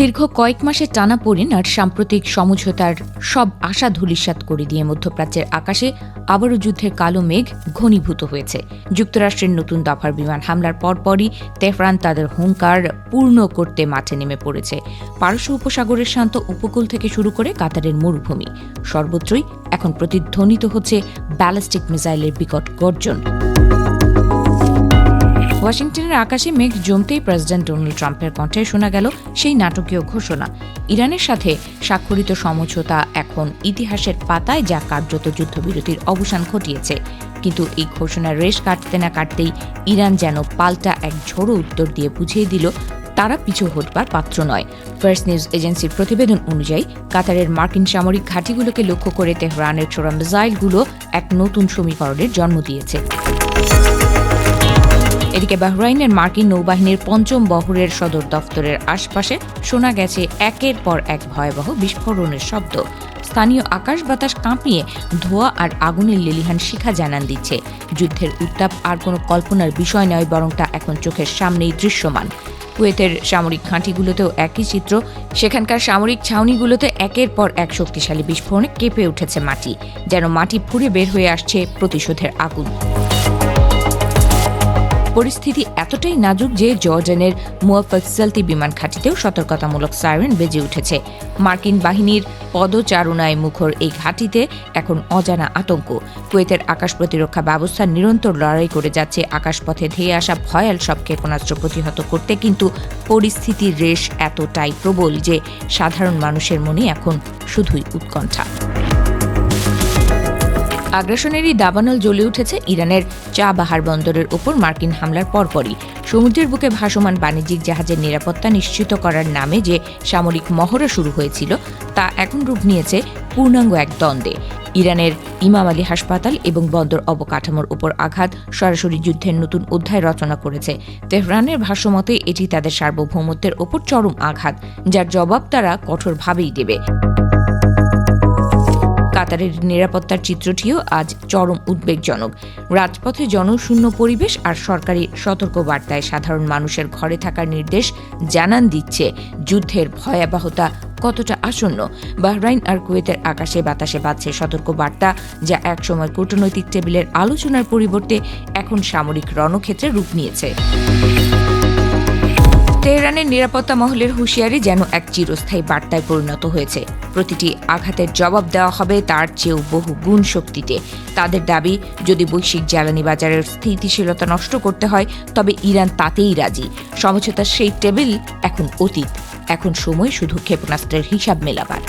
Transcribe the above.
দীর্ঘ কয়েক মাসের টানাপোড়েন আর সাম্প্রতিক সমঝোতার সব আশা ধূলিসাৎ করে দিয়ে মধ্যপ্রাচ্যের আকাশে আবারও যুদ্ধের কালো মেঘ ঘনীভূত হয়েছে। যুক্তরাষ্ট্রের নতুন দফার বিমান হামলার পরপরই তেহরান তাদের হুঙ্কার পূর্ণ করতে মাঠে নেমে পড়েছে। পারস্য উপসাগরের শান্ত উপকূল থেকে শুরু করে কাতারের মরুভূমি, সর্বত্রই এখন প্রতিধ্বনিত হচ্ছে ব্যালিস্টিক মিসাইলের বিকট গর্জন। ওয়াশিংটনের আকাশে মেঘ জমতেই প্রেসিডেন্ট ডোনাল্ড ট্রাম্পের কণ্ঠে শোনা গেল সেই নাটকীয় ঘোষণা, ইরানের সাথে স্বাক্ষরিত সমঝোতা এখন ইতিহাসের পাতায়, যা কার্যত যুদ্ধবিরতির অবসান ঘটিয়েছে। কিন্তু এই ঘোষণার রেশ কাটতে না কাটতেই ইরান যেন পাল্টা এক ঝোড়ো উত্তর দিয়ে বুঝিয়ে দিল তারা পিছু হটবার পাত্র নয়। ফার্স্ট নিউজ এজেন্সির প্রতিবেদন অনুযায়ী কাতারের মার্কিন সামরিক ঘাঁটিগুলোকে লক্ষ্য করে তেহরানের ছোড়া মিসাইলগুলো এক নতুন সমীকরণের জন্ম দিয়েছে। এদিকে বাহরাইনের মার্কিন নৌবাহিনীর পঞ্চম বহরের সদর দফতরের আশপাশে শোনা গেছে একের পর এক ভয়াবহ বিস্ফোরণের শব্দ। স্থানীয় আকাশ বাতাস কাঁপিয়ে ধোঁয়া আর আগুনের লেলিহান শিখা জানান দিচ্ছে যুদ্ধের উত্তাপ আর কোনো কল্পনার বিষয় নয়, বরং তা এখন চোখের সামনেই দৃশ্যমান। কুয়েতের সামরিক ঘাঁটিগুলোতেও একই চিত্র। সেখানকার সামরিক ছাউনিগুলোতে একের পর এক শক্তিশালী বিস্ফোরণে কেঁপে উঠেছে মাটি, যেন মাটি ফুঁড়ে বের হয়ে আসছে প্রতিশোধের আগুন। পরিস্থিতি এতটাই নাজুক যে জর্ডানের মুয়াফাক সালতি বিমান ঘাঁটিতেও সতর্কতামূলক সাইরেন বেজে উঠেছে। মার্কিন বাহিনীর পদচারণায় মুখর এই ঘাঁটিতে এখন অজানা আতঙ্ক। কুয়েতের আকাশ প্রতিরক্ষা ব্যবস্থা নিরন্তর লড়াই করে যাচ্ছে আকাশপথে ধেয়ে আসা ভয়াল সব ক্ষেপণাস্ত্র প্রতিহত করতে, কিন্তু পরিস্থিতির রেশ এতটাই প্রবল যে সাধারণ মানুষের মনে এখন শুধুই উৎকণ্ঠা। আগ্রাসনেরই দাবানল জ্বলে উঠেছে ইরানের চাবাহার বন্দরের ওপর মার্কিন হামলার পরপরই। সমুদ্রের বুকে ভাসমান বাণিজ্যিক জাহাজের নিরাপত্তা নিশ্চিত করার নামে যে সামরিক মহড়া শুরু হয়েছিল তা এখন রূপ নিয়েছে পূর্ণাঙ্গ এক দ্বন্দ্বে। ইরানের ইমাম আলী হাসপাতাল এবং বন্দর অবকাঠামোর উপর আঘাত সরাসরি যুদ্ধের নতুন অধ্যায় রচনা করেছে। তেহরানের ভাষ্যমতে এটি তাদের সার্বভৌমত্বের ওপর চরম আঘাত, যার জবাব তারা কঠোরভাবেই দেবে। কাতারের নিরাপত্তার চিত্রটিও আজ চরম উদ্বেগজনক। রাজপথে জনশূন্য পরিবেশ আর সরকারি সতর্কবার্তায় সাধারণ মানুষের ঘরে থাকার নির্দেশ জানান দিচ্ছে যুদ্ধের ভয়াবহতা কতটা আসন্ন। বাহরাইন আর কুয়েতের আকাশে বাতাসে বাজছে সতর্কবার্তা, যা একসময় কূটনৈতিক টেবিলের আলোচনার পরিবর্তে এখন সামরিক রণক্ষেত্রে রূপ নিয়েছে। তেহরানের নিরাপত্তা মহলের হুঁশিয়ারি যেন এক চিরস্থায়ী বার্তায় পরিণত হয়েছে। প্রতিটি আঘাতের জবাব দেওয়া হবে তার চেয়েও বহু গুণ শক্তিতে। তাদের দাবি, যদি বৈশ্বিক জ্বালানি বাজারের স্থিতিশীলতা নষ্ট করতে হয় তবে ইরান তাতেই রাজি। সমঝোতার সেই টেবিল এখন অতীত, এখন সময় শুধু ক্ষেপণাস্ত্রের হিসাব মেলাবার।